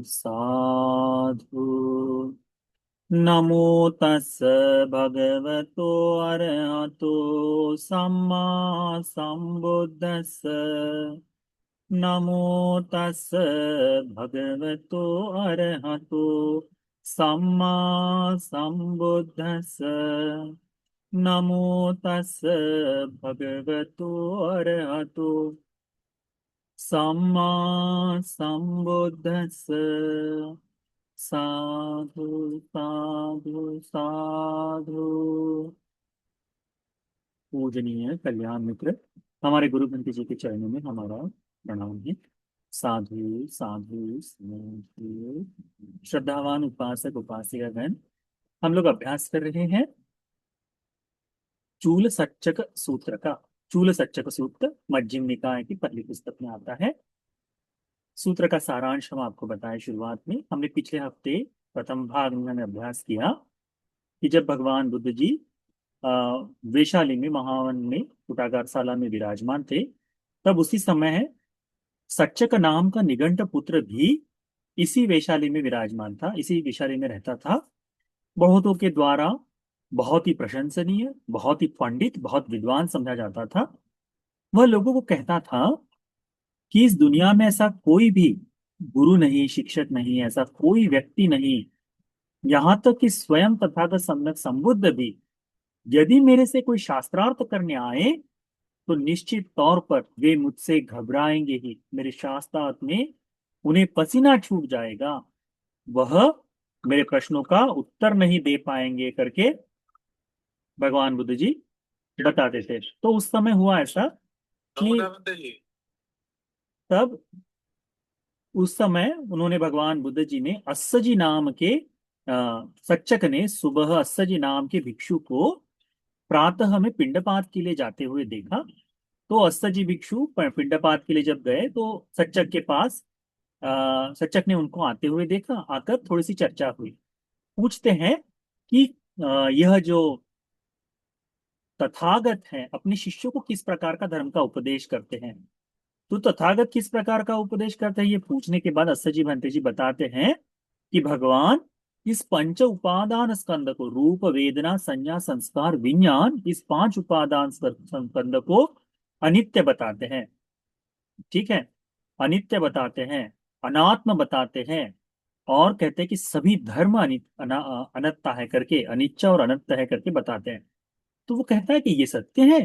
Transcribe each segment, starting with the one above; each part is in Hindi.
साधु। नमो तस् भगवतो अरहतो सम्मा सम्बुद्धस्स। नमो तस् भगवतो अरहतो सम्मा सम्बुद्धस्स। नमो तस् भगवतो अरहतो सम्मा सम्बुद्धस्स। साधु साधु साधु। पूजनीय कल्याण मित्र, हमारे गुरु ग्रंथि जी के चरणों में हमारा प्रणाम है। साधु साधु साधु। श्रद्धावान उपासक उपासिकागण, हम लोग अभ्यास कर रहे हैं चूल सच्चक सूत्र का। चूल सच्चक सूत्र मध्यम निकाय की पहली पुस्तक में आता है। सूत्र का सारांश हम आपको बताएं। शुरुआत में हमने पिछले हफ्ते प्रथम भाग में हमने अभ्यास किया कि जब भगवान बुद्ध जी अ, वैशाली में महावन में कुटागारशाला में विराजमान थे, तब उसी समय है सच्चक नाम का निगंट पुत्र भी इसी वैशाली में विराजमान था, इसी वैशाली में रहता था। बहुतों के द्वारा बहुत ही प्रशंसनीय, बहुत ही पंडित, बहुत विद्वान समझा जाता था। वह लोगों को कहता था कि इस दुनिया में ऐसा कोई भी गुरु नहीं, शिक्षक नहीं, ऐसा कोई व्यक्ति नहीं, यहाँ तक कि स्वयं तथागत सम्यक संबुद्ध भी यदि मेरे से कोई शास्त्रार्थ करने आए तो निश्चित तौर पर वे मुझसे घबराएंगे ही, मेरे शास्त्रार्थ में उन्हें पसीना छूट जाएगा, वह मेरे प्रश्नों का उत्तर नहीं दे पाएंगे करके भगवान बुद्ध जी बताते थे। तो उस समय हुआ ऐसा कि तब उस समय उन्होंने, भगवान बुद्ध जी ने अस्सजी नाम के सच्चक ने सुबह अस्सजी नाम के भिक्षु को प्रातः में पिंडपात के लिए जाते हुए देखा। तो अस्सजी भिक्षु पिंडपात के लिए जब गए तो सच्चक के पास सच्चक ने उनको आते हुए देखा। आकर थोड़ी सी चर्चा हुई। पूछते हैं कि यह जो तथागत है अपने शिष्यों को किस प्रकार का धर्म का उपदेश करते हैं। तो तथागत किस प्रकार का उपदेश करते हैं, ये पूछने के बाद अस्सजी भंते जी बताते हैं कि भगवान इस पंच उपादान स्कंद को, रूप वेदना संज्ञा संस्कार विज्ञान, इस पांच उपादान स्कंद को अनित्य बताते हैं। ठीक है, अनित्य बताते हैं, अनात्म बताते हैं, और कहते हैं कि सभी धर्म अनत्ता है करके, अनिच्च और अनंत है करके बताते हैं। तो वो कहता है कि ये सत्य है,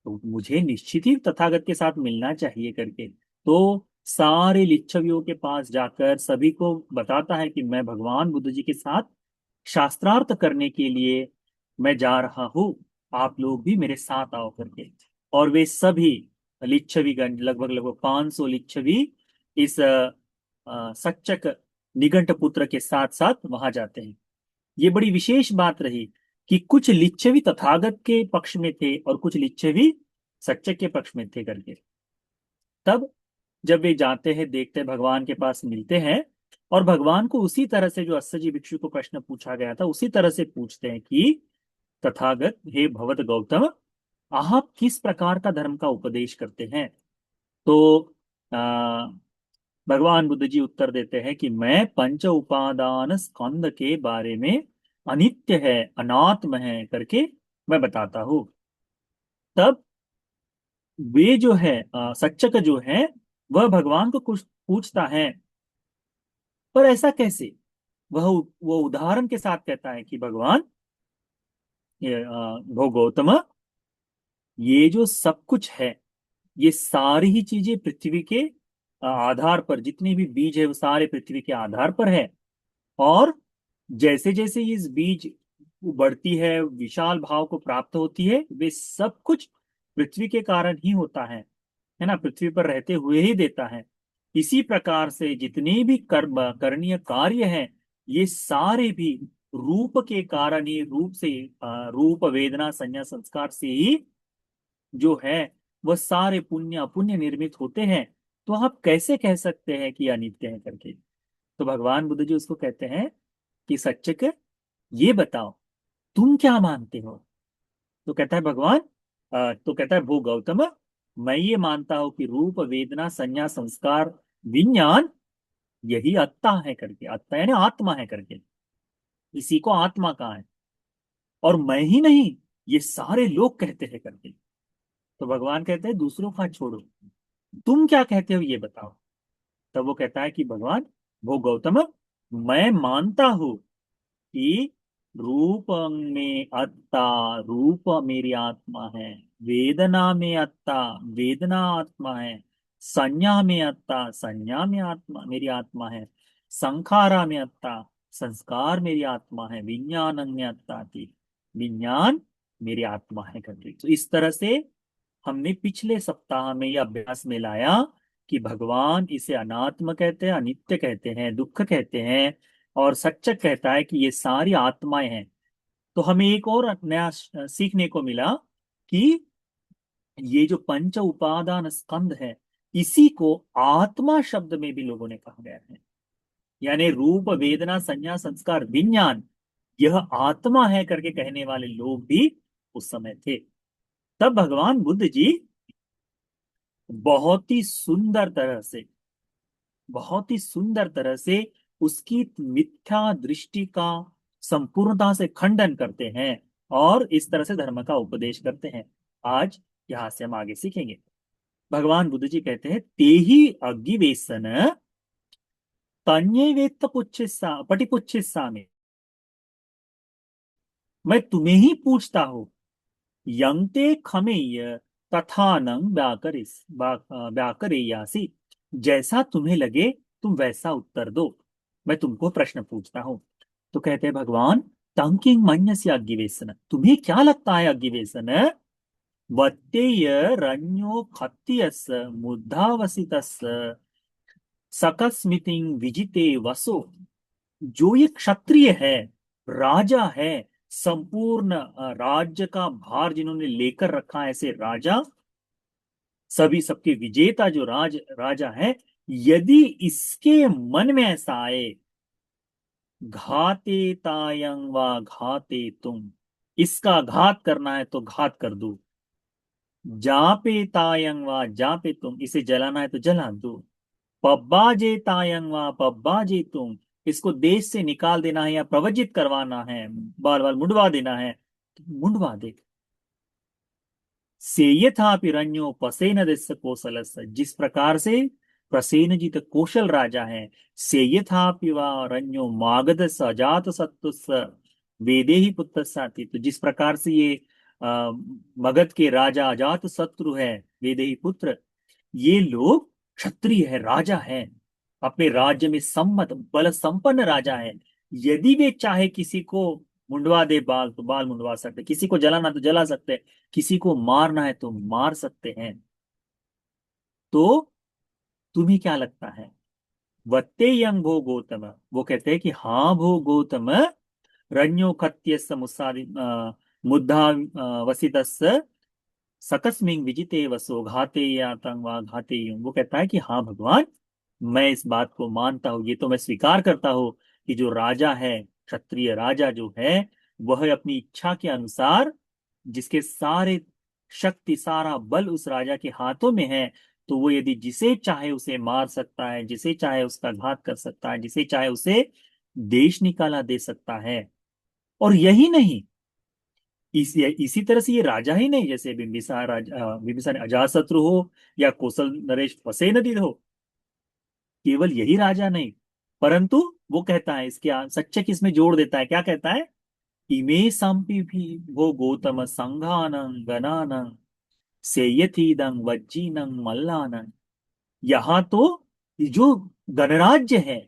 तो मुझे निश्चित ही तथागत के साथ मिलना चाहिए करके। तो सारे लिच्छवियों के पास जाकर सभी को बताता है कि मैं भगवान बुद्ध जी के साथ शास्त्रार्थ करने के लिए मैं जा रहा हूँ, आप लोग भी मेरे साथ आओ करके। और वे सभी लिच्छवीगण, लगभग लगभग 500 लिच्छवी इस सच्चक निघंट पुत्र के साथ साथ वहां जाते हैं। ये बड़ी विशेष बात रही कि कुछ लिच्छवी तथागत के पक्ष में थे और कुछ लिच्छवी सच्चक के पक्ष में थे करके। तब जब वे जाते हैं, देखते हैं, भगवान के पास मिलते हैं, और भगवान को उसी तरह से जो अस्सजी भिक्षु को प्रश्न पूछा गया था उसी तरह से पूछते हैं कि तथागत, हे भगवत गौतम, आप किस प्रकार का धर्म का उपदेश करते हैं। तो आ, भगवान बुद्ध जी उत्तर देते हैं कि मैं पंच उपादान स्कंद के बारे में अनित्य है, अनात्म है करके मैं बताता हूं। तब वे जो है सच्चक जो है वह भगवान को कुछ पूछता है, पर ऐसा कैसे। वह वो उदाहरण के साथ कहता है कि भगवान, भो गौतम, ये जो सब कुछ है, ये सारी ही चीजें पृथ्वी के आधार पर, जितने भी बीज है वो सारे पृथ्वी के आधार पर है। और जैसे जैसे इस बीज बढ़ती है, विशाल भाव को प्राप्त होती है, वे सब कुछ पृथ्वी के कारण ही होता है ना, पृथ्वी पर रहते हुए ही देता है। इसी प्रकार से जितने भी कर्म करणीय कार्य हैं, ये सारे भी रूप के कारण ही, रूप से रूप वेदना संज्ञा संस्कार से ही जो है वह सारे पुण्य अपुण्य निर्मित होते हैं। तो आप कैसे कह सकते हैं कि अनित्य है करके। तो भगवान बुद्ध जी उसको कहते हैं कि सच्चक, ये बताओ तुम क्या मानते हो। तो कहता है भगवान, तो कहता है भो गौतम, मैं ये मानता हूं कि रूप वेदना संज्ञा संस्कार विज्ञान, यही अत्ता है करके, अत्ता यानी आत्मा है करके, इसी को आत्मा कहा है। और मैं ही नहीं, ये सारे लोग कहते हैं करके। तो भगवान कहते हैं दूसरों का छोड़ो, तुम क्या कहते हो ये बताओ। तब वो कहता है कि भगवान, वो गौतम, मैं मानता हूं कि रूप में अत्ता, रूप मेरी आत्मा है। वेदना में अत्ता, वेदना आत्मा है। संज्ञा में अत्ता, संज्ञा में आत्मा मेरी आत्मा है। संखारा में अत्ता, संस्कार मेरी आत्मा है। विज्ञान में अत्ता थी, विज्ञान मेरी आत्मा है करके। तो इस तरह से हमने पिछले सप्ताह में यह अभ्यास में लाया कि भगवान इसे अनात्म कहते हैं, अनित्य कहते हैं, दुख कहते हैं, और सच्चक कहता है कि ये सारी आत्माएं हैं। तो हमें एक और नया सीखने को मिला कि ये जो पंच उपादान स्कंध है, इसी को आत्मा शब्द में भी लोगों ने कहा गया है। यानी रूप, वेदना, संज्ञा, संस्कार, विज्ञान, यह आत्मा है करके कहने वाले लोग भी उस समय थे। तब भगवान बुद्ध जी बहुत ही सुंदर तरह से, बहुत ही सुंदर तरह से उसकी मिथ्या दृष्टि का संपूर्णता से खंडन करते हैं, और इस तरह से धर्म का उपदेश करते हैं। आज यहां से हम आगे सीखेंगे। भगवान बुद्ध जी कहते हैं, तेहि अग्गिवेशन तन्ये वेत्त पुच्छिस्सा पटिपुच्छिस्सा में, मैं तुम्हें ही पूछता हूं, यंते खमेय तथानं व्याकरेयासी, जैसा तुम्हें लगे तुम वैसा उत्तर दो। मैं तुमको प्रश्न पूछता हूं। तो कहते हैं भगवान, तंकिंग मन्यस्य अग्गिवेशन, तुम्हें क्या लगता है अग्गिवेशन, वत्तेय रण्यो खत्तियस मुद्धावसितस सकस्मितिंग विजिते वसो, जो ये क्षत्रिय है, राजा है, संपूर्ण राज्य का भार जिन्होंने लेकर रखा है, ऐसे राजा, सभी सबके विजेता जो राजा है, यदि इसके मन में ऐसा आए, घाते तायं व घाते तुम, इसका घात करना है तो घात कर दो। जापे तायं व जापे तुम, इसे जलाना है तो जला दो। पब्बाजे तायं व पब्बाजे तुम, इसको देश से निकाल देना है या प्रवजित करवाना है, बार बार मुंडवा देना है तो मुंडवा दे। सेयथापि रण्यो पसेन देस्य कौशलस्य, जिस प्रकार से प्रसेन जी तो कौशल राजा है, सेयथापि वा रण्यो मागध अजात शत्रुस्य वेदेहि पुत्र साथी, तो जिस प्रकार से ये मगध के राजा अजात शत्रु है, वेदेही पुत्र, ये लोग क्षत्रिय है, राजा है, अपने राज्य में सम्मत बल संपन्न राजा है। यदि वे चाहे किसी को मुंडवा दे बाल तो बाल मुंडवा सकते, किसी को जलाना तो जला सकते, किसी को मारना है तो मार सकते हैं। तो तुम्हें क्या लगता है, वत्ते यंग भो गौतम, वो कहते हैं कि हाँ भो गौतम, रण्यो खत्यस्य मुस्सादि मुद्धा वसितस्य सकस्मिंग विजिते वसो घाते या तंग घाते यूं, वो कहता है कि हाँ भगवान, मैं इस बात को मानता हूं, ये तो मैं स्वीकार करता हूं कि जो राजा है, क्षत्रिय राजा जो है, वह अपनी इच्छा के अनुसार, जिसके सारे शक्ति, सारा बल उस राजा के हाथों में है, तो वो यदि जिसे चाहे उसे मार सकता है, जिसे चाहे उसका घात कर सकता है, जिसे चाहे उसे देश निकाला दे सकता है। और यही नहीं, इसी तरह से ये राजा ही नहीं, जैसे बिंबिसार अजातशत्रु हो या कौशल नरेश फसे नदीर हो, केवल यही राजा नहीं, परंतु वो कहता है, इसके सच्चे किसमें जोड़ देता है, क्या कहता है, इमे संपि भी वो गौतम संघानं गणानं सेयथीदं वज्जीनं मल्लानं, यहाँ तो जो गणराज्य है,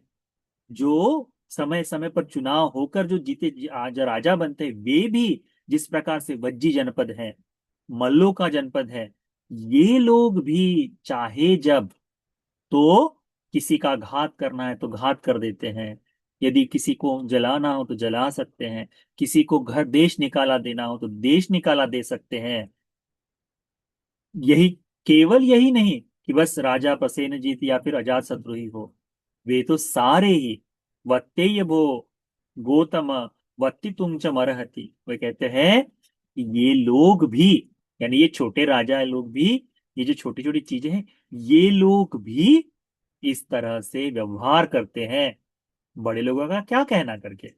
जो समय समय पर चुनाव होकर जो जीते आज राजा बनते हैं, वे भी जिस प्रकार से वज्जी जनपद है, मल्लों का जनपद है, ये लोग भी चाहे जब तो किसी का घात करना है तो घात कर देते हैं, यदि किसी को जलाना हो तो जला सकते हैं, किसी को घर देश निकाला देना हो तो देश निकाला दे सकते हैं। यही, केवल यही नहीं कि बस राजा प्रसेनजीत या फिर अजात शत्रु ही हो, वे तो सारे ही, वत्तेय भो गौतम वत्ति तुम च मरहति, वे कहते हैं कि ये लोग भी, यानी ये छोटे राजा लोग भी, ये जो छोटी छोटी चीजें हैं, ये लोग भी इस तरह से व्यवहार करते हैं। बड़े लोगों का क्या कहना करके।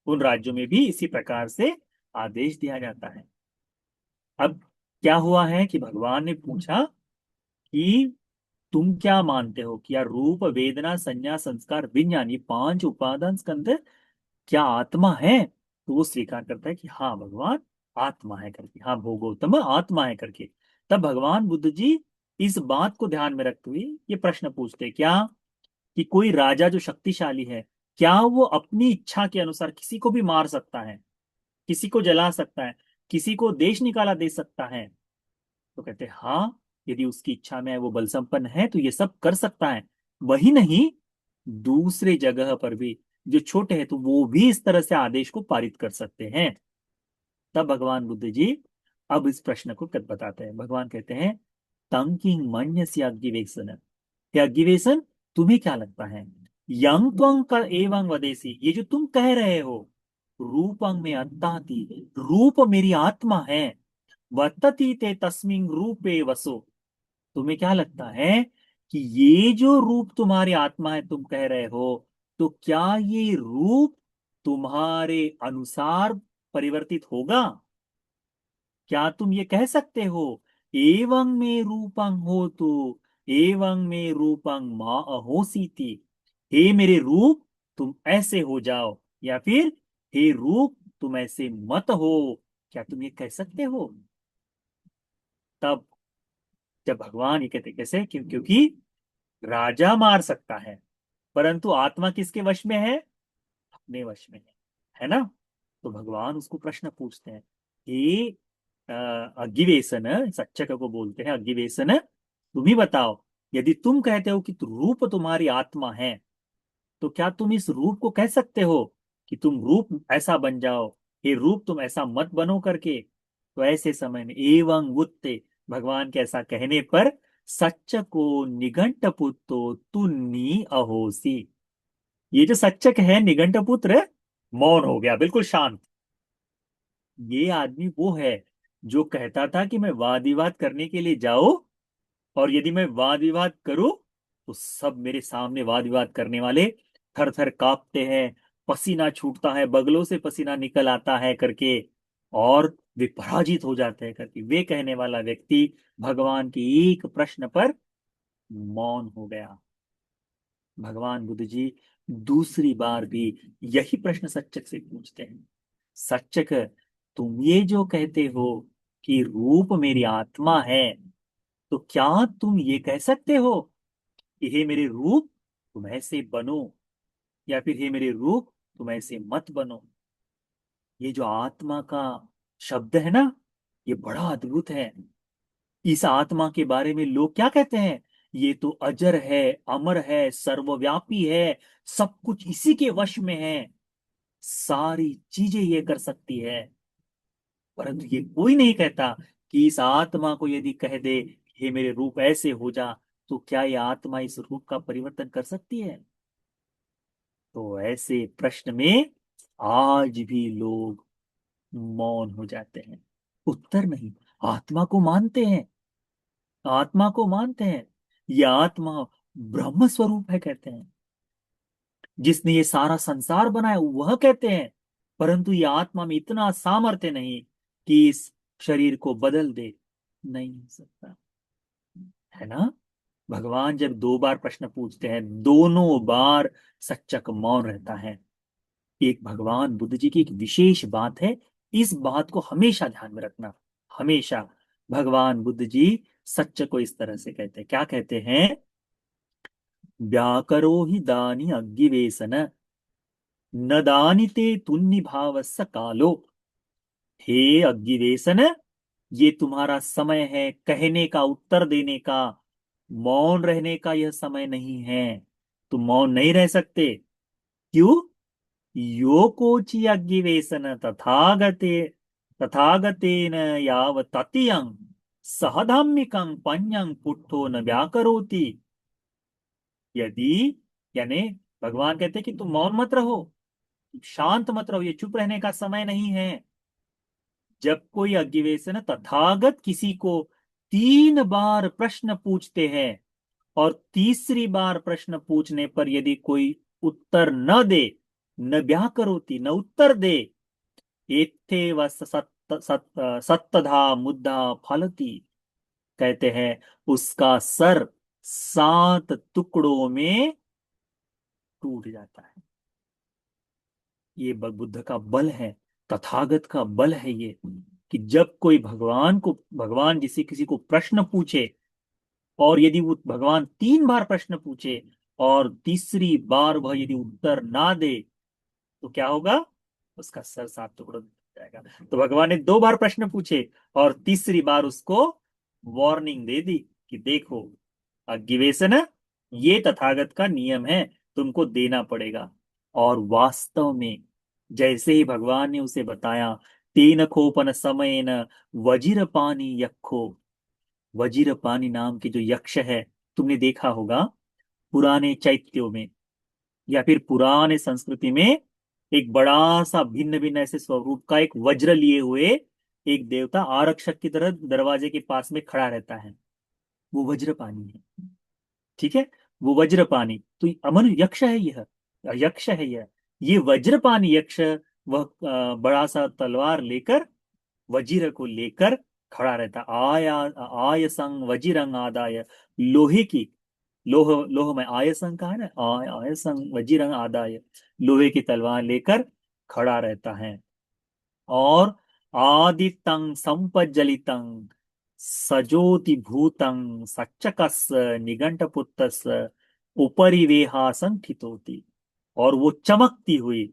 उन राज्यों में भी इसी प्रकार से आदेश दिया जाता है। अब क्या हुआ है कि भगवान ने पूछा कि तुम क्या मानते हो कि यार रूप वेदना संज्ञा संस्कार विज्ञान ये पांच उपादान स्कंध क्या आत्मा है। तो वो स्वीकार करता है कि हाँ भगवान आत्मा है करके, हाँ भोगोत्तम आत्मा है करके। तब भगवान बुद्ध जी इस बात को ध्यान में रखते हुए ये प्रश्न पूछते क्या कि कोई राजा जो शक्तिशाली है, क्या वो अपनी इच्छा के अनुसार किसी को भी मार सकता है, किसी को जला सकता है, किसी को देश निकाला दे सकता है। तो कहते हैं हाँ, यदि उसकी इच्छा में वो बल संपन्न है तो ये सब कर सकता है। वही नहीं, दूसरे जगह पर भी जो छोटे हैं तो वो भी इस तरह से आदेश को पारित कर सकते हैं। तब भगवान बुद्ध जी अब इस प्रश्न को बताते हैं। भगवान कहते हैं तंग किंग मन्यस्य अग्गिवेशन। हे अग्गिवेशन, तुम्हें क्या लगता है यंग त्वं कर एवं वदेसी, ये जो तुम कह रहे हो रूपंग में अत्ताति, रूप मेरी आत्मा है, वर्तती ते तस्मिन रूपे वसो। तुम्हें क्या लगता है कि ये जो रूप तुम्हारी आत्मा है तुम कह रहे हो, तो क्या ये रूप तुम्हारे अनुसार परिवर्तित होगा? क्या तुम ये कह सकते हो एवं में रूपं हो तो एवं में रूपं मां अहोसीति, हे मेरे रूप तुम ऐसे हो जाओ, या फिर हे रूप तुम ऐसे मत हो, क्या तुम ये कह सकते हो? तब जब भगवान ये कहते कैसे क्योंकि राजा मार सकता है, परंतु आत्मा किसके वश में है? अपने वश में है ना। तो भगवान उसको प्रश्न पूछते हैं कि अग्गिवेशन, सच्चक को बोलते हैं अग्गिवेशन, तुम ही बताओ, यदि तुम कहते हो कि रूप तुम्हारी आत्मा है, तो क्या तुम इस रूप को कह सकते हो कि तुम रूप ऐसा बन जाओ, ये रूप तुम ऐसा मत बनो करके? तो ऐसे समय में एवं वुत्ते, भगवान के ऐसा कहने पर सच्च को निघंट पुत्तो तुन्नी अहोसी, ये जो सच्चक है निघंट पुत्र मौन हो गया, बिल्कुल शांत। ये आदमी वो है जो कहता था कि मैं वाद विवाद करने के लिए जाओ, और यदि मैं वाद विवाद करूं तो सब मेरे सामने वाद विवाद करने वाले थर थर कांपते हैं, पसीना छूटता है, बगलों से पसीना निकल आता है करके, और वे पराजित हो जाते हैं करके वे कहने वाला व्यक्ति भगवान के एक प्रश्न पर मौन हो गया। भगवान बुद्ध जी दूसरी बार भी यही प्रश्न सच्चक से पूछते हैं। सच्चक, तुम ये जो कहते हो कि रूप मेरी आत्मा है, तो क्या तुम ये कह सकते हो कि हे मेरे रूप तुम ऐसे बनो, या फिर हे मेरे रूप तुम ऐसे मत बनो? ये जो आत्मा का शब्द है ना, ये बड़ा अद्भुत है। इस आत्मा के बारे में लोग क्या कहते हैं? ये तो अजर है, अमर है, सर्वव्यापी है, सब कुछ इसी के वश में है, सारी चीजें ये कर सकती है। परंतु ये कोई नहीं कहता कि इस आत्मा को यदि कह दे हे मेरे रूप ऐसे हो जा, तो क्या ये आत्मा इस रूप का परिवर्तन कर सकती है? तो ऐसे प्रश्न में आज भी लोग मौन हो जाते हैं, उत्तर नहीं। आत्मा को मानते हैं, आत्मा को मानते हैं, ये आत्मा ब्रह्म स्वरूप है कहते हैं, जिसने ये सारा संसार बनाया वह कहते हैं, परंतु ये आत्मा में इतना सामर्थ्य नहीं कि इस शरीर को बदल दे, नहीं हो सकता, है ना। भगवान जब दो बार प्रश्न पूछते हैं, दोनों बार सच्चक मौन रहता है। एक भगवान बुद्ध जी की एक विशेष बात है, इस बात को हमेशा ध्यान में रखना, हमेशा। भगवान बुद्ध जी सच्च को इस तरह से कहते हैं, क्या कहते हैं? व्याकरो ही दानी अग्गिवेशन, न दानिते तुन्नि भावस्य कालो। हे अग्गिवेशन, ये तुम्हारा समय है कहने का, उत्तर देने का, मौन रहने का यह समय नहीं है। तुम मौन नहीं रह सकते। क्यों? यो कोचि अग्गिवेशन तथागते तथागतेन याव ततियं सहधम्मिकं पन्यं पुट्ठो न व्याकरोति। यदि, यानी भगवान कहते हैं कि तुम मौन मत रहो, शांत मत रहो, ये चुप रहने का समय नहीं है। जब कोई अग्गिवेशन तथागत किसी को 3 बार प्रश्न पूछते हैं, और तीसरी बार प्रश्न पूछने पर यदि कोई उत्तर न दे, न व्याकरोति न उत्तर दे, एत्थेव सत्तधा मुद्दा फलति, कहते हैं उसका सर 7 टुकड़ों में टूट जाता है। ये बुद्ध का बल है, तथागत का बल है ये, कि जब कोई भगवान जिसे किसी को प्रश्न पूछे, और यदि वो भगवान 3 बार प्रश्न पूछे और तीसरी बार वह यदि उत्तर ना दे, तो क्या होगा? उसका सर 7 टुकड़ों में टूट जाएगा। तो भगवान ने 2 बार प्रश्न पूछे और तीसरी बार उसको वार्निंग दे दी कि देखो, अग्गिवेशन, ये तथागत का नियम है, तुमको देना पड़ेगा। और वास्तव में जैसे ही भगवान ने उसे बताया, तेन खोपन समय न वजीर पानी यक्षो, वजीर पानी नाम के जो यक्ष है, तुमने देखा होगा पुराने चैत्यों में या फिर पुराने संस्कृति में, एक बड़ा सा भिन्न भिन्न ऐसे स्वरूप का एक वज्र लिए हुए एक देवता आरक्षक की तरह दरवाजे के पास में खड़ा रहता है। वो वज्रपानी है। ठीक है, वो वज्रपानी तो अमन यक्ष है, यह यक्ष है यह। ये वज्रपानी यक्ष वह बड़ा सा तलवार लेकर, वजीर को लेकर खड़ा रहता। आया आय संग वजीरंग आदाय, लोहे की, लोह में आय संग का है ना, आय संग वजीरंग आदाय, लोहे की तलवार लेकर खड़ा रहता है। और आदितं संपज्जलितं सजोति भूतं सच्चकस निगंटपुत्तस उपरिवेहासं ठितोति। और वो चमकती हुई,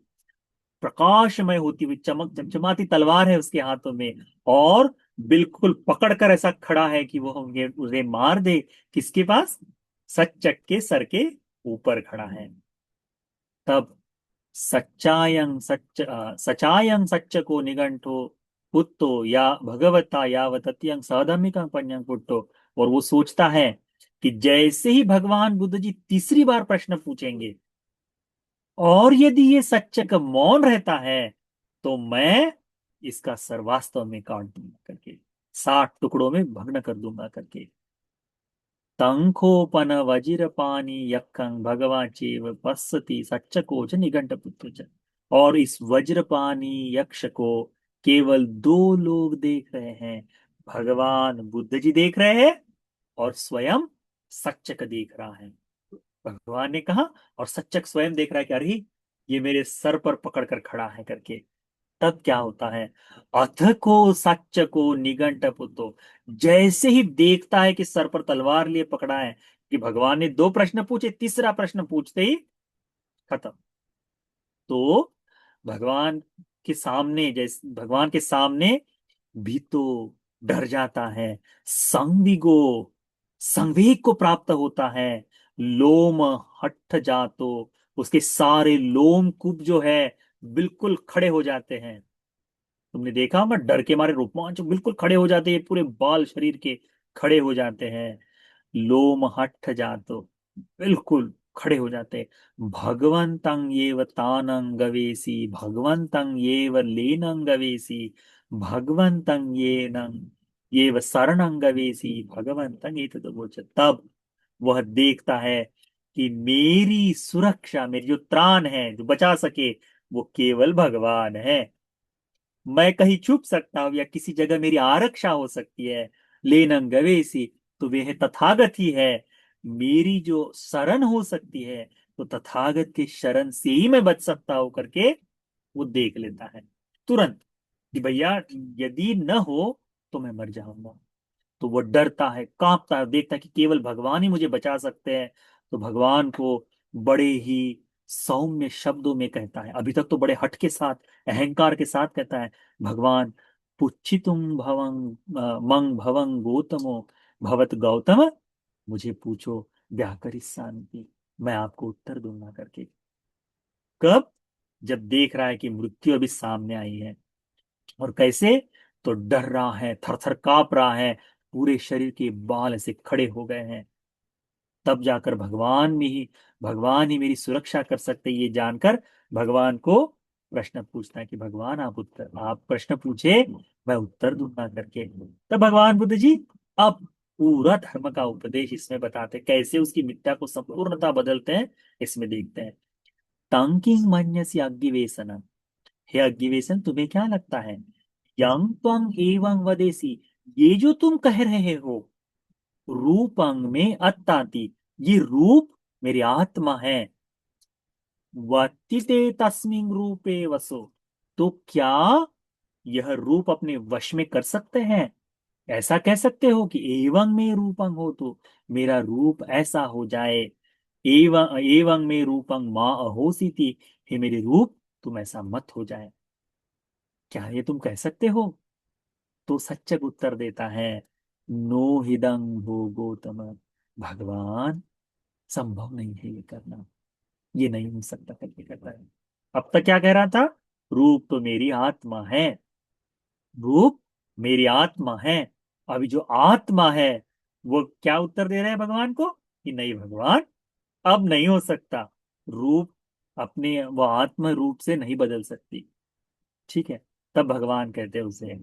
प्रकाशमय होती हुई, चमचमाती तलवार है उसके हाथों में, और बिल्कुल पकड़कर ऐसा खड़ा है कि वो उसे मार दे। किसके पास? सच्चक के सर के ऊपर खड़ा है। तब सचायं सच्च को निगंठो पुत्तो या भगवता यावतत्यं सधम्मिकं पन्यं पुट्टो। और वो सोचता है कि जैसे ही भगवान बुद्ध जी तीसरी बार प्रश्न पूछेंगे, और यदि ये सच्चक मौन रहता है, तो मैं इसका सर वास्तव में काट दूंगा करके, 60 टुकड़ों में भग्न कर दूंगा करके। तंखोपन वज्रपाणी यक्कं भगवाचेव पश्यति सच्चकोच निघंट पुत्र। और इस वज्रपाणी यक्ष को केवल 2 लोग देख रहे हैं, भगवान बुद्ध जी देख रहे हैं और स्वयं सच्चक देख रहा है। भगवान ने कहा और सच्चक स्वयं देख रहा है कि अरे, ये मेरे सर पर पकड़ कर खड़ा है करके। तब क्या होता है? अथ को सच्च को निगंट पुतो, जैसे ही देखता है कि सर पर तलवार लिए पकड़ा है, कि भगवान ने 2 प्रश्न पूछे, तीसरा प्रश्न पूछते ही खत्म। तो भगवान भगवान के सामने भी तो डर जाता है, संविगो, संवेग को प्राप्त होता है। लोम हठ जातो, उसके सारे लोम कूप जो है बिल्कुल खड़े हो जाते हैं। तुमने देखा होगा, डर के मारे रोमांच बिल्कुल खड़े हो जाते हैं, पूरे बाल शरीर के खड़े हो जाते हैं। लोम हठ जातो, बिल्कुल खड़े हो जाते। भगवंतं येव तानं गवेसी, भगवंतं येव लेनं गवेसी, भगवंतं येव शरणं गवेसी, भगवंतं एतद् वोच। तब वह देखता है कि मेरी सुरक्षा, मेरी जो त्राण है, जो बचा सके, वो केवल भगवान है। मैं कहीं छुप सकता हूं या किसी जगह मेरी आरक्षा हो सकती है, लेनं गवेसी, तो वह तथागत ही है। मेरी जो शरण हो सकती है, तो तथागत के शरण से ही मैं बच सकता हूं करके वो देख लेता है तुरंत, कि भैया यदि न हो तो मैं मर जाऊंगा। तो वो डरता है, कांपता है, देखता है कि केवल भगवान ही मुझे बचा सकते हैं। तो भगवान को बड़े ही सौम्य शब्दों में कहता है, अभी तक तो बड़े हट के साथ, अहंकार के साथ कहता है, भगवान पुच्छितुम भवं मंग भवं गौतमो भवत गौतम, मुझे पूछो व्याकरिष्यामि, मैं आपको उत्तर दूंगा करके। कब? जब देख रहा है कि मृत्यु अभी सामने आई है। और कैसे? तो डर रहा है, थर थर कांप रहा है, पूरे शरीर के बाल ऐसे खड़े हो गए हैं। तब जाकर भगवान ही मेरी सुरक्षा कर सकते, ये जानकर भगवान को प्रश्न पूछता है कि भगवान आप प्रश्न पूछे, मैं उत्तर दूंगा करके। तब भगवान बुद्ध जी अब पूरा धर्म का उपदेश इसमें बताते हैं, कैसे उसकी मिथ्या को संपूर्णता बदलते हैं, इसमें देखते हैं। तंकिंग मन्यस्य अग्गिवेशन, हे अग्गिवेशन तुम्हें क्या लगता है, यंग त्वं एवं वदेसी, ये जो तुम कह रहे हो, रूपंग में अत्ताति, ये रूप मेरी आत्मा है, वतिते तस्मिन रूपे वसो, तो क्या यह रूप अपने वश में कर सकते हैं? ऐसा कह सकते हो कि एवं में रूपंग हो तो मेरा रूप ऐसा हो जाए, एवं एवं में रूपंग माँ अहोसी थी, हे मेरे रूप तुम ऐसा मत हो जाए, क्या ये तुम कह सकते हो? तो सच्चक उत्तर देता है, नो हिदं भो गौतम, भगवान संभव नहीं है ये करना, ये नहीं हो सकता करके कहता है। अब तक क्या कह रहा था, रूप तो मेरी आत्मा है, रूप मेरी आत्मा है। अभी जो आत्मा है वो क्या उत्तर दे रहे हैं भगवान को, कि नहीं भगवान, अब नहीं हो सकता, रूप अपने वो आत्म रूप से नहीं बदल सकती। ठीक है, तब भगवान कहते हैं उसे,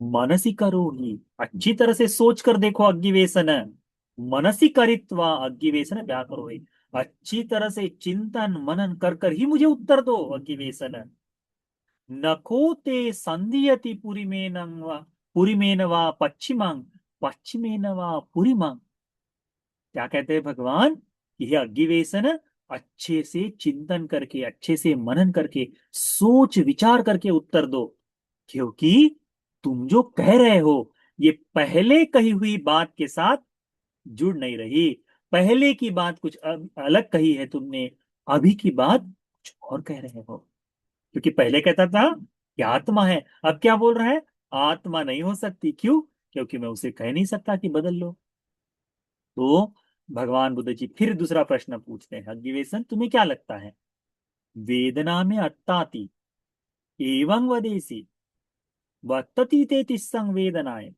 मनसी करो ही, अच्छी तरह से सोच कर देखो अग्गिवेशन, मनसी करित्वा अग्गिवेशन क्या करो ही, अच्छी तरह से चिंतन मनन कर कर ही मुझे उत्तर दो अग्गिवेशन। नको ते संधियति पुरीमेन वा पश्चिमं, पश्चिमेन वा पुरीमं, क्या कहते हैं भगवान कि हे अग्गिवेशन, अच्छे से चिंतन करके, अच्छे से मनन करके, सोच विचार करके उत्तर दो, क्योंकि तुम जो कह रहे हो ये पहले कही हुई बात के साथ जुड़ नहीं रही, पहले की बात कुछ अलग कही है तुमने, अभी की बात कुछ और कह रहे हो। क्योंकि पहले कहता था कि आत्मा है, अब क्या बोल रहा है, आत्मा नहीं हो सकती, क्यों, क्योंकि मैं उसे कह नहीं सकता कि बदल लो। तो भगवान बुद्ध जी फिर दूसरा प्रश्न पूछते हैं, अग्निवेशन तुम्हें क्या लगता है, वेदना में अत्ताति एवं वदेसी वर्तती ते तिस्संग वेदनाएं,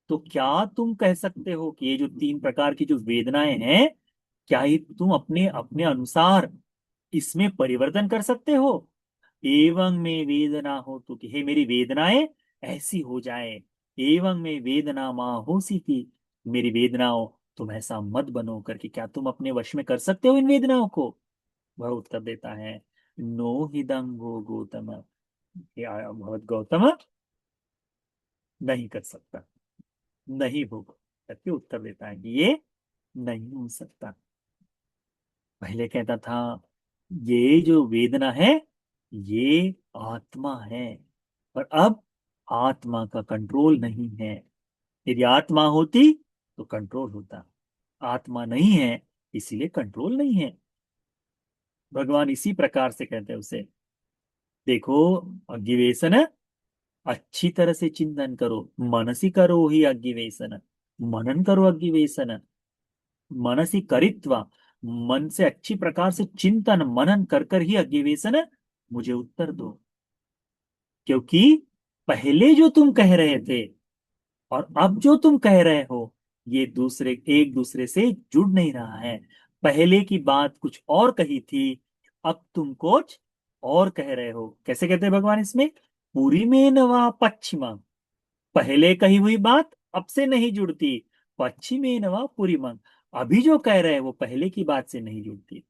तो क्या तुम कह सकते हो कि ये जो तीन प्रकार की जो वेदनाएं हैं, क्या ही तुम अपने अपने अनुसार इसमें परिवर्तन कर सकते हो? एवं में वेदना हो तो कि हे मेरी वेदनाएं ऐसी हो जाए, एवं में वेदना माँ हो सी थी, मेरी वेदनाओं तुम ऐसा मत बनो करके क्या तुम अपने वश में कर सकते हो इन वेदनाओं को? वह उत्तर देता है, नो हिदंगो गौतम, भगवत गौतम नहीं कर सकता, नहीं होगा करके उत्तर देता है कि ये नहीं हो सकता। पहले कहता था ये जो वेदना है ये आत्मा है, और अब आत्मा का कंट्रोल नहीं है, यदि आत्मा होती तो कंट्रोल होता, आत्मा नहीं है इसीलिए कंट्रोल नहीं है। भगवान इसी प्रकार से कहते हैं उसे, देखो अग्निवेशन, अच्छी तरह से चिंतन करो, मनसी करो ही अग्निवेशन, मनन करो अग्निवेशन, मनसी करित्वा, मन से अच्छी प्रकार से चिंतन मनन कर कर ही अग्निवेशन मुझे उत्तर दो, क्योंकि पहले जो तुम कह रहे थे और अब जो तुम कह रहे हो ये दूसरे एक दूसरे से जुड़ नहीं रहा है, पहले की बात कुछ और कही थी, अब तुम कुछ और कह रहे हो। कैसे कहते हैं भगवान इसमें, पूरी में नवा पश्चिमा, पहले कही हुई बात अब से नहीं जुड़ती, पश्चिमे नवा पूरी मंग, अभी जो कह रहे हैं वो पहले की बात से नहीं जुड़ती,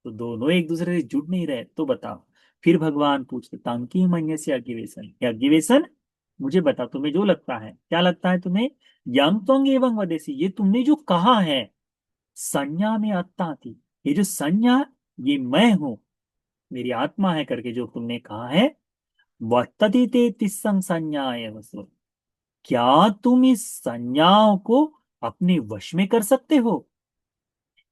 तो दोनों एक दूसरे से जुड़ नहीं रहे, तो बताओ। फिर भगवान पूछते, तांकी मन्य से अग्निवेशन, या अग्निवेशन मुझे बता तुम्हें जो लगता है, क्या लगता है तुम्हें, यंग तोंग एवं वदेसी, ये तुमने जो कहा है संज्ञा में आत्ता थी, ये जो संज्ञा, ये मैं हूं, मेरी आत्मा है करके जो तुमने कहा है, वर्तते ते तिस्संग संज्ञाए वसु, क्या तुम इस संज्ञाओं को अपने वश में कर सकते हो?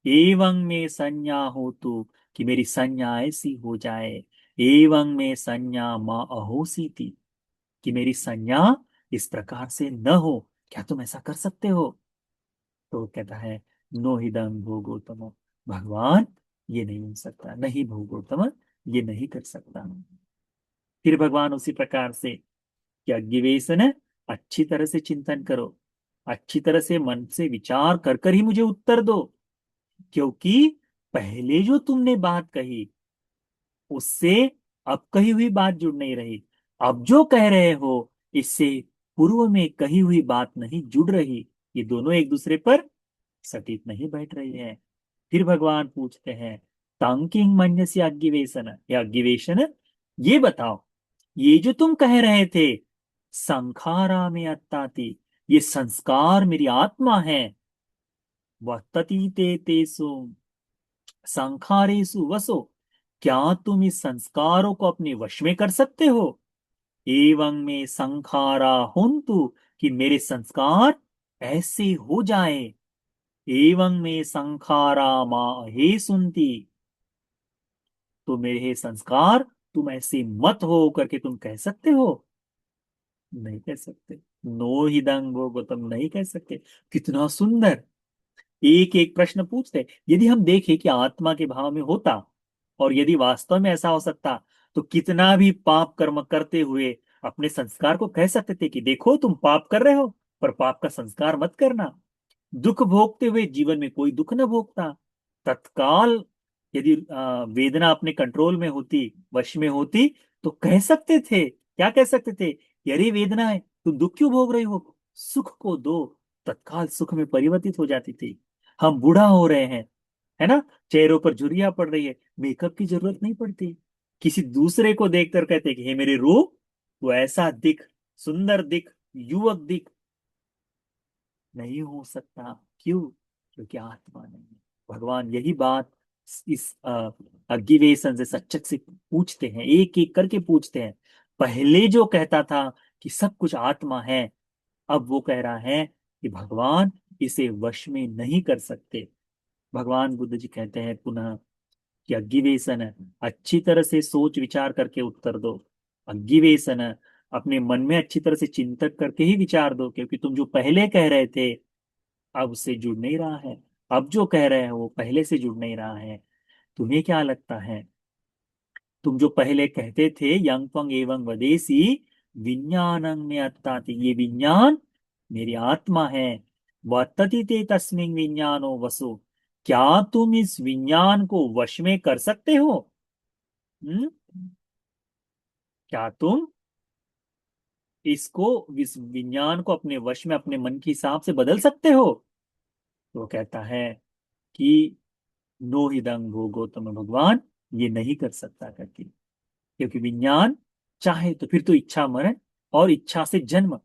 एवं में संज्ञा हो तो कि मेरी संज्ञा ऐसी हो जाए, एवं में संज्ञा माँ अहोसी थी, कि मेरी संज्ञा इस प्रकार से न हो, क्या तुम ऐसा कर सकते हो? तो वो कहता है, नो हिदं भो गौतम, भगवान ये नहीं हो सकता, नहीं भो गौतम, ये नहीं कर सकता। फिर भगवान उसी प्रकार से, कि अग्निवेशन है, अच्छी तरह से चिंतन करो, अच्छी तरह से मन से विचार कर कर ही मुझे उत्तर दो, क्योंकि पहले जो तुमने बात कही उससे अब कही हुई बात जुड़ नहीं रही, अब जो कह रहे हो इससे पूर्व में कही हुई बात नहीं जुड़ रही, ये दोनों एक दूसरे पर सटीक नहीं बैठ रही है। फिर भगवान पूछते हैं, तांकिंग मन्यस्य अग्गिवेशन, या अग्गिवेशन, ये बताओ, ये जो तुम कह रहे थे संखारा में अत्ताति, ये संस्कार मेरी आत्मा है, वर्तती ते तेसु संखारेषु वसो, क्या तुम इस संस्कारों को अपने वश में कर सकते हो? एवं में संखारा हुंतु, कि मेरे संस्कार ऐसे हो जाए। एवं में संखारा मां हे सुनती, तो मेरे हे संस्कार तुम ऐसे मत हो करके तुम कह सकते हो? नहीं कह सकते। नो ही दंग वो तुम नहीं कह सकते। कितना सुंदर। एक एक प्रश्न पूछते। यदि हम देखें कि आत्मा के भाव में होता और यदि वास्तव में ऐसा हो सकता, तो कितना भी पाप कर्म करते हुए अपने संस्कार को कह सकते थे कि देखो तुम पाप कर रहे हो, पर पाप का संस्कार मत करना। दुख भोगते हुए जीवन में कोई दुख न भोगता। तत्काल यदि वेदना अपने कंट्रोल में होती, वश में होती, तो कह सकते थे, क्या कह सकते थे? कि अरे वेदना है, तुम दुख क्यों भोग रही हो, सुख को दो। तत्काल सुख में परिवर्तित हो जाती थी। हम बूढ़ा हो रहे हैं, है ना, चेहरों पर झुर्रियां पड़ रही है, मेकअप की जरूरत नहीं पड़ती। किसी दूसरे को देखकर कहते कि हे मेरे रूप, तो ऐसा दिख, सुंदर दिख, युवक दिख। नहीं हो सकता। क्यों? क्योंकि आत्मा नहीं है। भगवान यही बात इस अग्गिवेशन से, सच्चक से पूछते हैं, एक एक करके पूछते हैं। पहले जो कहता था कि सब कुछ आत्मा है, अब वो कह रहा है कि भगवान इसे वश में नहीं कर सकते। भगवान बुद्ध जी कहते हैं पुनः कि अग्गिवेशन, अच्छी तरह से सोच विचार करके उत्तर दो। अग्गिवेशन, अपने मन में अच्छी तरह से चिंतन करके ही विचार दो, क्योंकि तुम जो पहले कह रहे थे अब से जुड़ नहीं रहा है। अब जो कह रहे हैं वो पहले से जुड़ नहीं रहा है। तुम्हें क्या लगता है? तुम जो पहले कहते थे यंग पंग एवं वदेसी विज्ञानं में अत्ताति, ये विज्ञान मेरी आत्मा है। वर्तति ते तस्मिन् विज्ञानो वसो, क्या तुम इस विज्ञान को वश में कर सकते हो? हम्म? क्या तुम इसको, इस विज्ञान को अपने वश में अपने मन के हिसाब से बदल सकते हो? तो वो कहता है कि नो हिदंग भो गौतम भगवान, ये नहीं कर सकता करके। क्योंकि विज्ञान चाहे तो फिर तो इच्छा मरण और इच्छा से जन्म,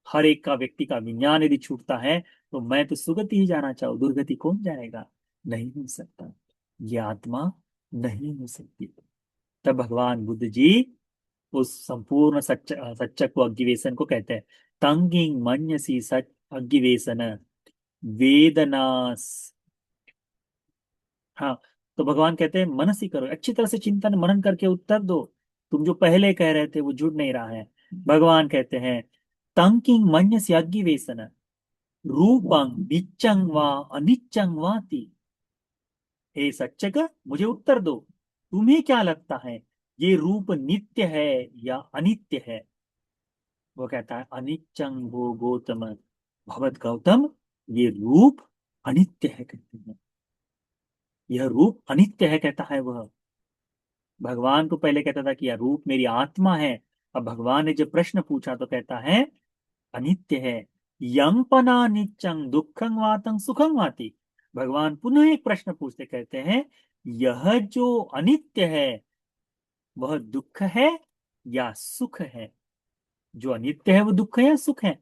हर एक का, व्यक्ति का विज्ञान यदि छूटता है तो मैं तो सुगति ही जाना चाहूँ, दुर्गति कौन जाएगा? नहीं हो सकता। ये आत्मा नहीं हो सकती। तब भगवान बुद्ध जी उस संपूर्ण सच्चक को, अग्गिवेशन को कहते हैं, तंगिंग मन्यसी सच अग्गिवेशन वेदनास। हाँ, तो भगवान कहते हैं मनन ही करो, अच्छी तरह से चिंतन मनन करके उत्तर दो। तुम जो पहले कह रहे थे वो जुड़ नहीं रहा है। भगवान कहते हैं, तंकिंग मन्यस्य अग्गिवेशन रूपं निच्चं वा अनिच्चं वाति। हे सच्चक, मुझे उत्तर दो, तुम्हें क्या लगता है, ये रूप नित्य है या अनित्य है? वो कहता है अनिच्चं भो गौतम, भगवत गौतम, ये रूप अनित्य है कहते हैं। यह रूप अनित्य है कहता है वह। भगवान तो पहले कहता था कि यह रूप मेरी आत्मा है। अब भगवान ने जब प्रश्न पूछा तो कहता है अनित्य है। यंग पना नित्यं दुखं वातं सुखं वाति। भगवान पुनः एक प्रश्न पूछते, कहते हैं यह जो अनित्य है वह दुख है या सुख है? जो अनित्य है वो दुख है या सुख है?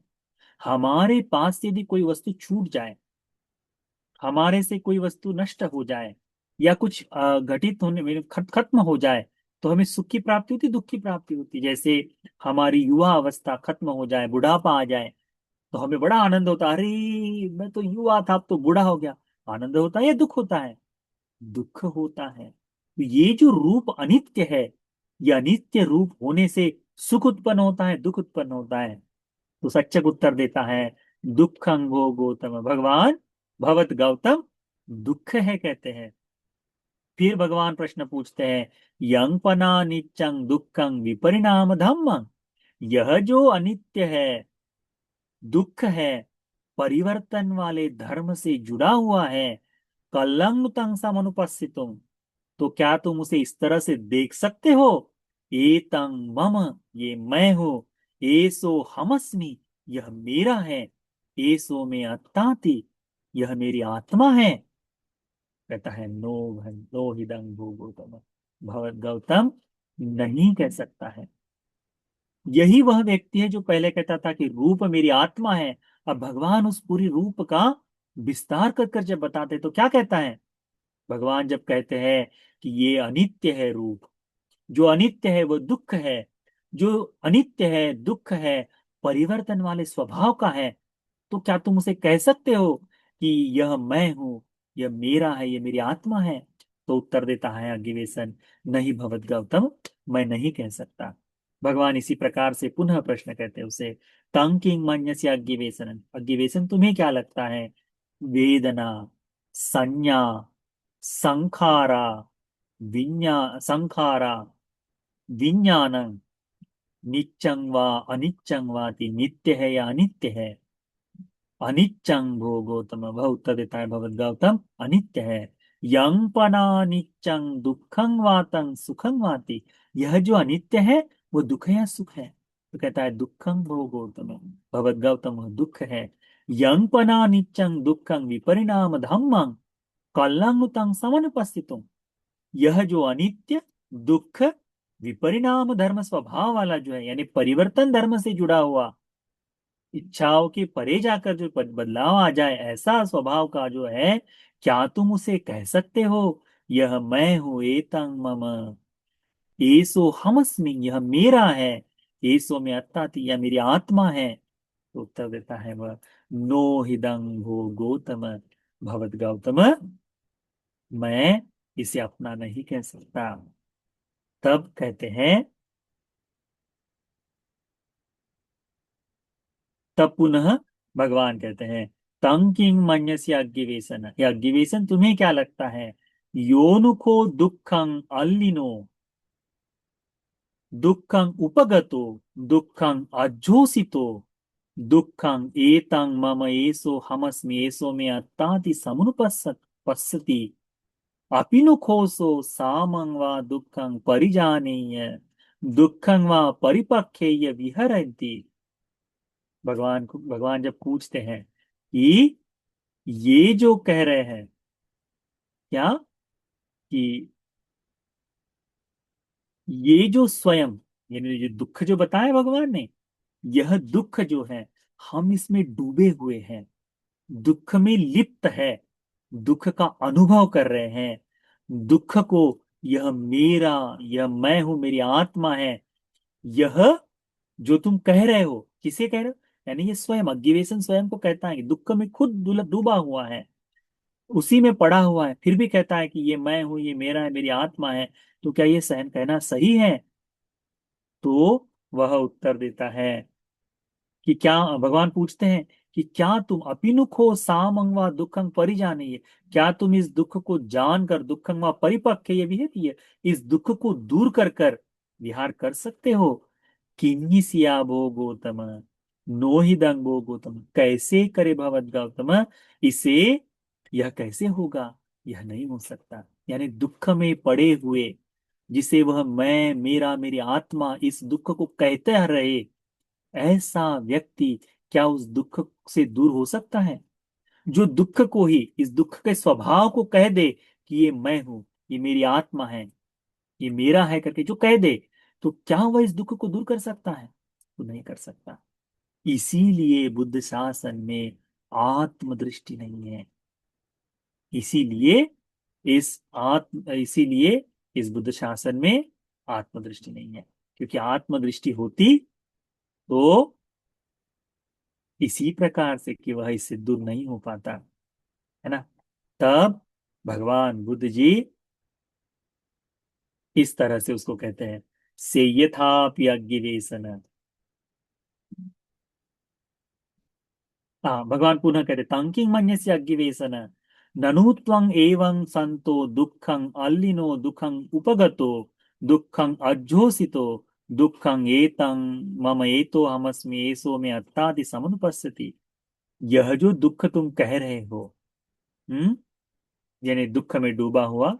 हमारे पास से यदि कोई वस्तु छूट जाए, हमारे से कोई वस्तु नष्ट हो जाए, या कुछ घटित होने में खत्म हो जाए, तो हमें सुख की प्राप्ति होती, दुख की प्राप्ति होती। जैसे हमारी युवा अवस्था खत्म हो जाए, बुढ़ापा आ जाए, तो हमें बड़ा आनंद होता है, अरे मैं तो युवा था अब तो बूढ़ा हो गया। आनंद होता है या दुख होता है? दुख होता है। तो ये जो रूप अनित्य है, ये अनित्य रूप होने से सुख उत्पन्न होता है, दुख उत्पन्न होता है। तो सच्चक उत्तर देता है दुखं भो गौतम, भगवान भवत गौतम दुख है कहते हैं। फिर भगवान प्रश्न पूछते हैं, यंग पना नित्यं दुखं विपरिणाम धम्मं, यह जो अनित्य है, दुख है, परिवर्तन वाले धर्म से जुड़ा हुआ है, कलंग तंग समनुपस्थितुम, तो क्या तुम उसे इस तरह से देख सकते हो? ए तंग मम, ये मैं हूं, एसो हमस्मि, यह मेरा है। एसो में अत्ताति, यह मेरी आत्मा है। कहता है नो, नो हिदंग भो गौतम, भगवत गौतम नहीं कह सकता है। यही वह व्यक्ति है जो पहले कहता था कि रूप मेरी आत्मा है। अब भगवान उस पूरी रूप का विस्तार कर कर जब बताते तो क्या कहता है, भगवान जब कहते हैं कि ये अनित्य है रूप, जो अनित्य है वो दुख है, जो अनित्य है दुख है, परिवर्तन वाले स्वभाव का है, तो क्या तुम उसे कह सकते हो कि यह मैं हूं, यह मेरा है, यह मेरी आत्मा है? तो उत्तर देता है अग्निवेशन, नहीं भवत गौतम, मैं नहीं कह सकता। भगवान इसी प्रकार से पुनः प्रश्न करते हैं उसे, तंग किंग मन्यस्य अग्निवेशन, अग्निवेशन तुम्हें क्या लगता है, वेदना, संज्ञा, संखारा, संखारा, विज्ञान, नित्यं वा अनित्यं वाति, नित्य है या अनित्य है? अनित्यं भो गौतम, वह उत्तर देता है भगवत गौतम अनित्य है। यं पना नित्यं दुखं वातं सुखं वाति, यह जो अनित्य है वो दुख है या सुख है? तो कहता है दुखं भो गौतम, भगवत गौतम वह दुख है। यं पना नित्यं दुखं विपरिणाम धम्मं कलंगुतं समनुपस्थितुम, यह जो अनित्य दुख विपरिणाम धर्म स्वभाव वाला जो है, यानी परिवर्तन धर्म से जुड़ा हुआ, इच्छाओं के परे जाकर जो बदलाव आ जाए, ऐसा स्वभाव का जो है, क्या तुम उसे कह सकते हो यह मैं हूं, एतं मम, एसो हमस्मि, यह मेरा है, एसो में अत्ताति, यह मेरी आत्मा है? तो उत्तर देता है वह, नो हिदं भो गौतम, भवत गौतम मैं इसे अपना नहीं कह सकता। तब कहते हैं, तब पुनः भगवान कहते हैं, तंग किंग मन्यस्य अग्गिवेशन, ये अग्गिवेशन तुम्हें क्या लगता है, योनुको दुखं अल्लिनो, दुखं उपगतो, दुखं अज्जोसितो, दुखं एतं मम एसो हमस्मि एसो में अत्ताति पश्यति, अपिनुखोसो सामं वा दुखं परिजानीय, दुखं वा परिपक्खेय विहरन्ति। भगवान जब पूछते हैं कि ये जो कह रहे हैं क्या, कि ये जो स्वयं, यानी ये दुख जो बताया भगवान ने, यह दुख जो है, हम इसमें डूबे हुए हैं, दुख में लिप्त है, दुख का अनुभव कर रहे हैं, दुख को, यह मेरा, यह मैं हूं, मेरी आत्मा है, यह जो तुम कह रहे हो, किसे कह रहे हो, यानी ये स्वयं अग्निवेशन स्वयं को कहता है कि दुख में खुद डूबा हुआ है, उसी में पड़ा हुआ है, फिर भी कहता है कि ये मैं हूं, ये मेरा है, मेरी आत्मा है। तो क्या ये सहन कहना सही है? तो वह उत्तर देता है कि क्या, भगवान पूछते हैं कि क्या तुम अपिनुखो सामंगवा दुखंग परिजानीय, क्या तुम इस दुख को जानकर, दुखंग व परिपक्व, ये भी है कि ये इस दुख को दूर कर कर विहार कर सकते हो? किन्ही सिया भो गौतम, नोहिदंग भो गौतम, कैसे करे भगवत गौतम इसे, यह कैसे होगा, यह नहीं हो सकता। यानी दुख में पड़े हुए, जिसे वह मैं, मेरा, मेरी आत्मा इस दुख को कहते रहे, ऐसा व्यक्ति क्या उस दुख से दूर हो सकता है? जो दुख को ही, इस दुख के स्वभाव को कह दे कि ये मैं हूं, ये मेरी आत्मा है, ये मेरा है करके जो कह दे, तो क्या वह इस दुख को दूर कर सकता है? तो नहीं कर सकता। इसीलिए बुद्ध शासन में आत्मदृष्टि नहीं है। इसीलिए इसीलिए इस बुद्ध शासन में आत्मदृष्टि नहीं है, क्योंकि आत्मदृष्टि होती तो इसी प्रकार से कि वह इससे दूर नहीं हो पाता, है ना। तब भगवान बुद्ध जी इस तरह से उसको कहते हैं, से यथापि अग्गिवेशन, हाँ भगवान पुनः कहते, तंकिंग मन्यस्य अग्गिवेशन, ननु त्वं एवं संतो दुखं अल्लिनो दुखं उपगतो, दुखं अज्जोसितो, दुखं एतं मम एतो हमस्मि एसो में अत्तादि समुपस्थिति, यह जो दुख तुम कह रहे हो, हम्म, यानी दुख में डूबा हुआ,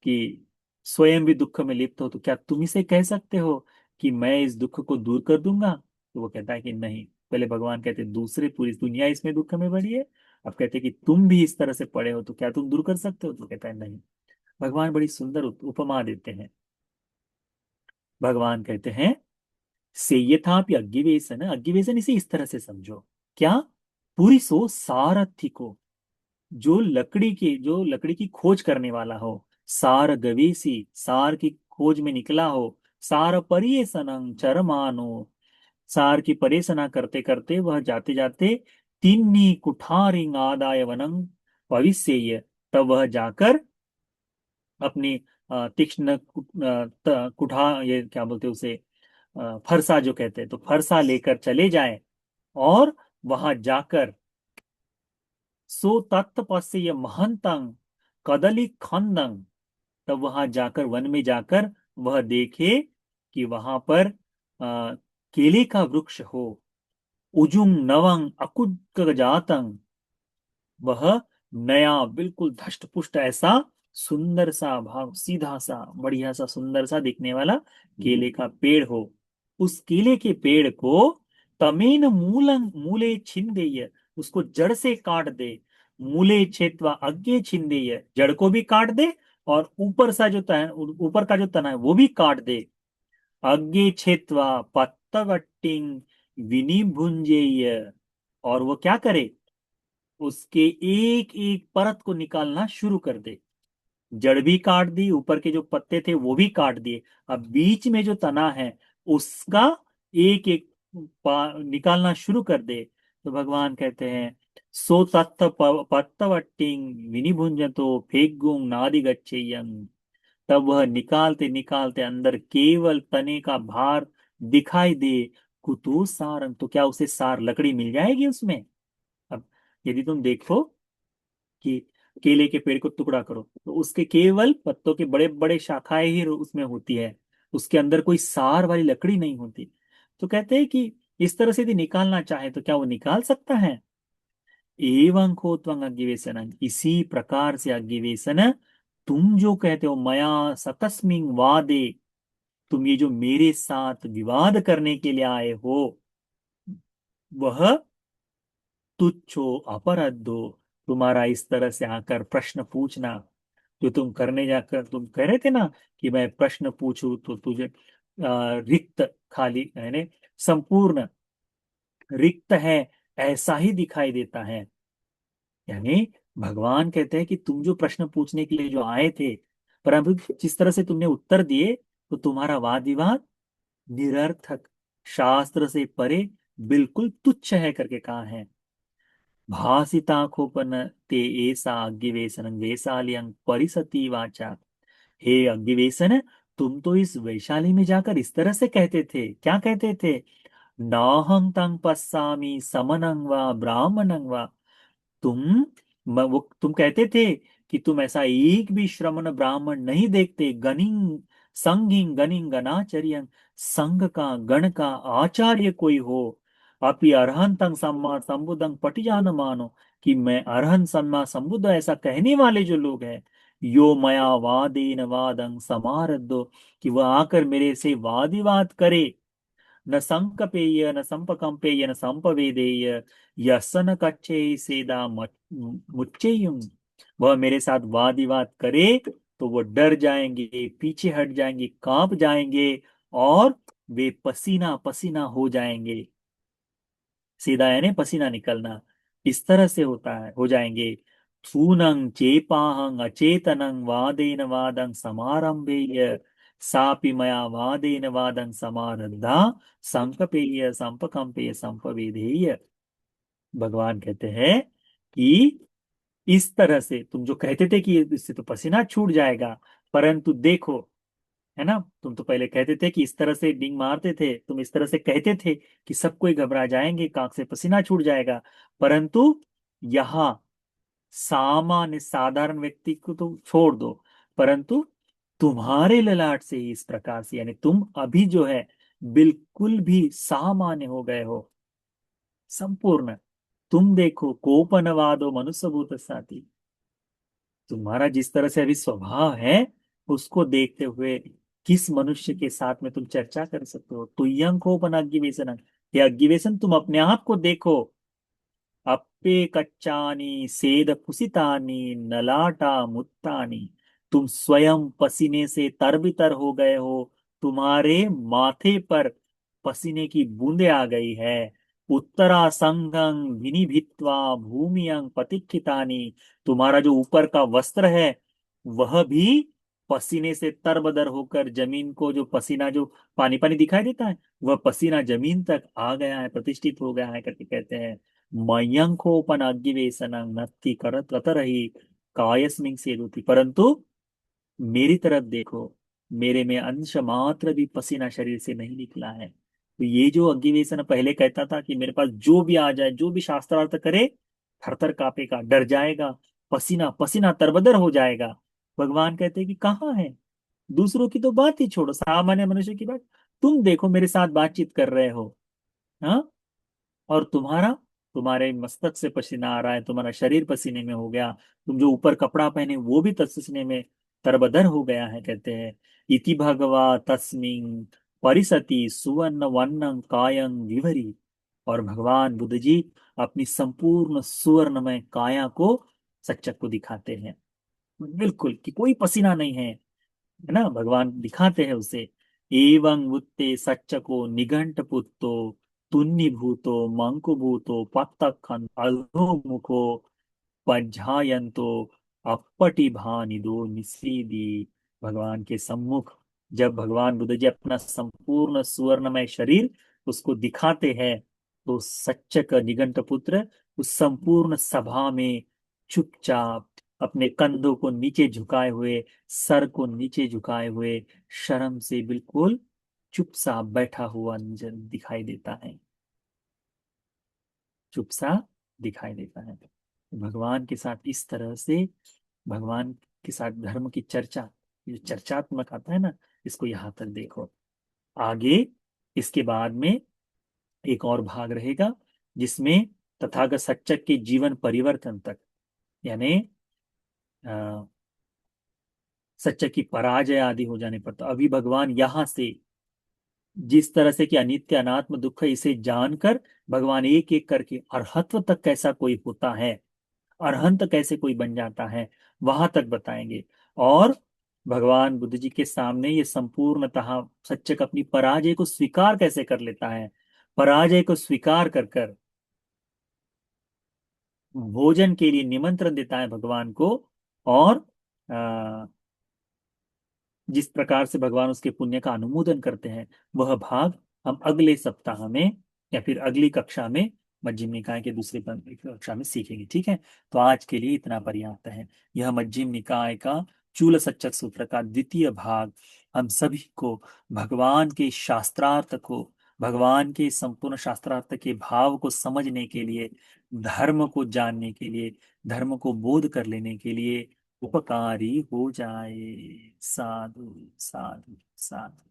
कि स्वयं भी दुख में लिप्त हो, तो क्या तुम इसे कह सकते हो कि मैं इस दुख को दूर कर दूंगा? तो वो कहता है कि नहीं, पहले भगवान कहते दूसरे पूरी दुनिया इसमें दुख में पड़ी है, अब कहते कि तुम भी इस तरह से पड़े हो तो क्या तुम दूर कर सकते हो? तो कहता है नहीं। भगवान बड़ी सुंदर उपमा देते हैं। भगवान कहते हैं सेयथापि अग्गिवेशन, अग्गिवेशन इसे इस तरह से समझो, क्या? पूरी सो सारथी को, जो लकड़ी की खोज करने वाला हो, सार गवेसी, सार की खोज में निकला हो, सार परियेसनं चरमानो, सार की परेशना करते करते वह जाते जाते तिन्नी कुठारिंग आदाय वनं भविष्य, तब वह जाकर अपनी तीक्ष्ण कुठार, ये क्या बोलते हैं उसे, फरसा जो कहते हैं, तो फरसा लेकर चले जाएं और वहां जाकर सो तत्पस्य ये महंतंग कदली खंदंग, तब वहां जाकर वन में जाकर वह देखे कि वहां पर केले का वृक्ष हो, उजुंग नवंग अकुज जातंग, वह नया बिल्कुल धष्ट पुष्ट ऐसा सुंदर सा भाव, सीधा सा बढ़िया सा सुंदर सा दिखने वाला केले का पेड़ हो। उस केले के पेड़ को तमेन मूलं मूले छिंदेय, उसको जड़ से काट दे। मूले छेत्वा अग्गे छिंदेय, जड़ को भी काट दे और ऊपर सा जो तना, ऊपर का जो तना है वो भी काट दे। अग्गे छेत्वा पत्तवट्टिंग विनिभुंजेय, और वो क्या करे, उसके एक एक परत को निकालना शुरू कर दे। जड़ भी काट दी, ऊपर के जो पत्ते थे वो भी काट दिए, अब बीच में जो तना है उसका एक एक निकालना शुरू कर दे। तो भगवान कहते हैं सो तत्त पत्तवट्टिंग विनिभुंजतो फेगुंग नादि गच्छेयं, तब वह निकालते निकालते अंदर केवल तने का भार दिखाई दे। कुतु सारंग, तो क्या उसे सार लकड़ी मिल जाएगी उसमें? अब यदि तुम देखो कि केले के पेड़ को टुकड़ा करो तो उसके केवल पत्तों के बड़े बड़े शाखाएं ही उसमें होती है, उसके अंदर कोई सार वाली लकड़ी नहीं होती। तो कहते हैं कि इस तरह से यदि निकालना चाहे तो क्या वो निकाल सकता है? एवं को त्वंग अग्गिवेशन, इसी प्रकार से अग्गिवेशन, तुम जो कहते हो मया सतस्मिंग वादे, तुम ये जो मेरे साथ विवाद करने के लिए आए हो, वह तुच्छो अपराधो, तुम्हारा इस तरह से आकर प्रश्न पूछना, जो तुम करने जाकर तुम कह रहे थे ना कि मैं प्रश्न पूछूं तो तुझे रिक्त, खाली यानी संपूर्ण रिक्त है ऐसा ही दिखाई देता है। यानी भगवान कहते हैं कि तुम जो प्रश्न पूछने के लिए जो आए थे, परंतु जिस तरह से तुमने उत्तर दिए तो तुम्हारा वाद विवाद निरर्थक, शास्त्र से परे, बिल्कुल तुच्छ है करके कहा है। भासिताखोपन ते ऐसा अग्गिवेशन वैशालियं परिसती वाचा, हे अग्गिवेशन, तुम तो इस वैशाली में जाकर इस तरह से कहते थे, क्या कहते थे? नाहं तं पश्यामि समनं वा ब्राह्मणं वा, तुम वो तुम कहते थे कि तुम ऐसा एक भी श्रमण ब्राह्मण नहीं देखते, गनिंग संगिंग गनिंग गणाचर्य, संघ का गण का आचार्य कोई हो, अपि अरहंतं सम्मा संबुद्धं पटिजान मानो, कि मैं अरहंत सम्मा संबुद्ध ऐसा कहने वाले जो लोग हैं, यो मया वादेन वादं समारद्धो, कि वह आकर मेरे से वाद विवाद करे, न संकपेय न संपकंपेय न संपवेदेय, यसन कच्चे सेदा मुच्चेयुम, वह मेरे साथ वाद विवाद करे तो वो डर जाएंगे, पीछे हट जाएंगे, कांप जाएंगे और वे पसीना पसीना हो जाएंगे। सीधा यानी पसीना निकलना, इस तरह से होता है, हो जाएंगे। थूनंग चेपाहंग अचेतनं वादेन वादं समारंभेय, सापि मया वादेन वादं समारब्धा, संकपेय संपकंपेय संपवेदेय। भगवान कहते हैं कि इस तरह से तुम जो कहते थे कि इससे तो पसीना छूट जाएगा, परंतु देखो, है ना, तुम तो पहले कहते थे कि इस तरह से डिंग मारते थे, तुम इस तरह से कहते थे कि सब कोई घबरा जाएंगे, कांख से पसीना छूट जाएगा, परंतु यहाँ सामान्य साधारण व्यक्ति को तो छोड़ दो, परंतु तुम्हारे ललाट से ही इस प्रकार से, यानी तुम अभी जो है बिल्कुल भी सामान्य हो गए हो, संपूर्ण। तुम देखो कोपनवादो मनुष्यभूत साथी, तुम्हारा जिस तरह से अभी स्वभाव है उसको देखते हुए किस मनुष्य के साथ में तुम चर्चा कर सकते हो? तुय्यं कोपनाग्नि वेसनम, हे अग्गिवेशन, तुम अपने आप को देखो। अप्पे कच्चानी सेद कुसितानी नलाटा मुत्तानी। तुम स्वयं पसीने से तरबितर हो गए हो। तुम्हारे माथे पर पसीने की बूंदें आ गई है। उत्तरा संगं विनिभित्वा भूमियं पतिष्ठितानि। तुम्हारा जो ऊपर का वस्त्र है वह भी पसीने से तरबदर होकर जमीन को, जो पसीना जो पानी पानी दिखाई देता है, वह पसीना जमीन तक आ गया है, प्रतिष्ठित हो गया है करके कहते हैं। मयंकोपन अग्गिवेशनं नत्ति करत कतरही कायस्मिंग सेदुति। परंतु मेरी तरफ देखो, मेरे में अंश मात्र भी पसीना शरीर से नहीं निकला है। तो ये जो अग्निवेशन पहले कहता था कि मेरे पास जो भी आ जाए, जो भी शास्त्रार्थ करे, थरथर कांपेगा, डर जाएगा, पसीना पसीना तरबदर हो जाएगा। भगवान कहते हैं कि कहाँ है। दूसरों की तो बात ही छोड़ो, सामान्य मनुष्य की बात, तुम देखो मेरे साथ बातचीत कर रहे हो, हाँ, और तुम्हारे मस्तक से पसीना आ रहा है, तुम्हारा शरीर पसीने में हो गया, तुम जो ऊपर कपड़ा पहने वो भी पसीने में तरबदर हो गया है। कहते हैं इति भगवा तस्मिन परिसति सुवर्ण वर्णं कायं विवरी। और भगवान बुद्ध जी अपनी संपूर्ण सुवर्णमय काया को सच्चक को दिखाते हैं, बिल्कुल कि कोई पसीना नहीं है ना, भगवान दिखाते हैं उसे। एवं वुत्ते सच्चको निघंट पुत्तो तुन्नि भूतो मंकु भूतो पत्तखन अधोमुखो पज्झायन्तो अपटी भानिदो निसीदी। भगवान के सम्मुख जब भगवान बुद्ध जी अपना संपूर्ण सुवर्णमय शरीर उसको दिखाते हैं, तो सच्चक निगंट पुत्र उस संपूर्ण सभा में चुपचाप अपने कंधों को नीचे झुकाए हुए, सर को नीचे झुकाए हुए, शर्म से बिल्कुल चुपचाप बैठा हुआ दिखाई देता है, चुपचाप दिखाई देता है। भगवान के साथ इस तरह से, भगवान के साथ धर्म की चर्चा, ये जो चर्चात्मक आता है ना, इसको यहां तक देखो। आगे इसके बाद में एक और भाग रहेगा जिसमें तथागत सच्चक के जीवन परिवर्तन तक, यानी अ, सच्चक की पराजय आदि हो जाने पर, तो अभी भगवान यहां से जिस तरह से कि अनित्य अनात्म दुख है, इसे जानकर भगवान एक एक करके अरहत्व तक कैसा कोई होता है, अरहंत कैसे कोई बन जाता है, वहां तक बताएंगे। और भगवान बुद्ध जी के सामने ये संपूर्णतः सच्चक अपनी पराजय को स्वीकार कैसे कर लेता है, पराजय को स्वीकार कर कर भोजन के लिए निमंत्रण देता है भगवान को। और जिस प्रकार से भगवान उसके पुण्य का अनुमोदन करते हैं, वह भाग हम अगले सप्ताह में या फिर अगली कक्षा में मध्यम निकाय के दूसरे कक्षा में सीखेंगे। ठीक है, तो आज के लिए इतना पर्याप्त है। यह मध्यम निकाय का चूल सच्चक सूत्र का द्वितीय भाग हम सभी को भगवान के शास्त्रार्थ को, भगवान के संपूर्ण शास्त्रार्थ के भाव को समझने के लिए, धर्म को जानने के लिए, धर्म को बोध कर लेने के लिए उपकारी हो जाए। साधु साधु साधु।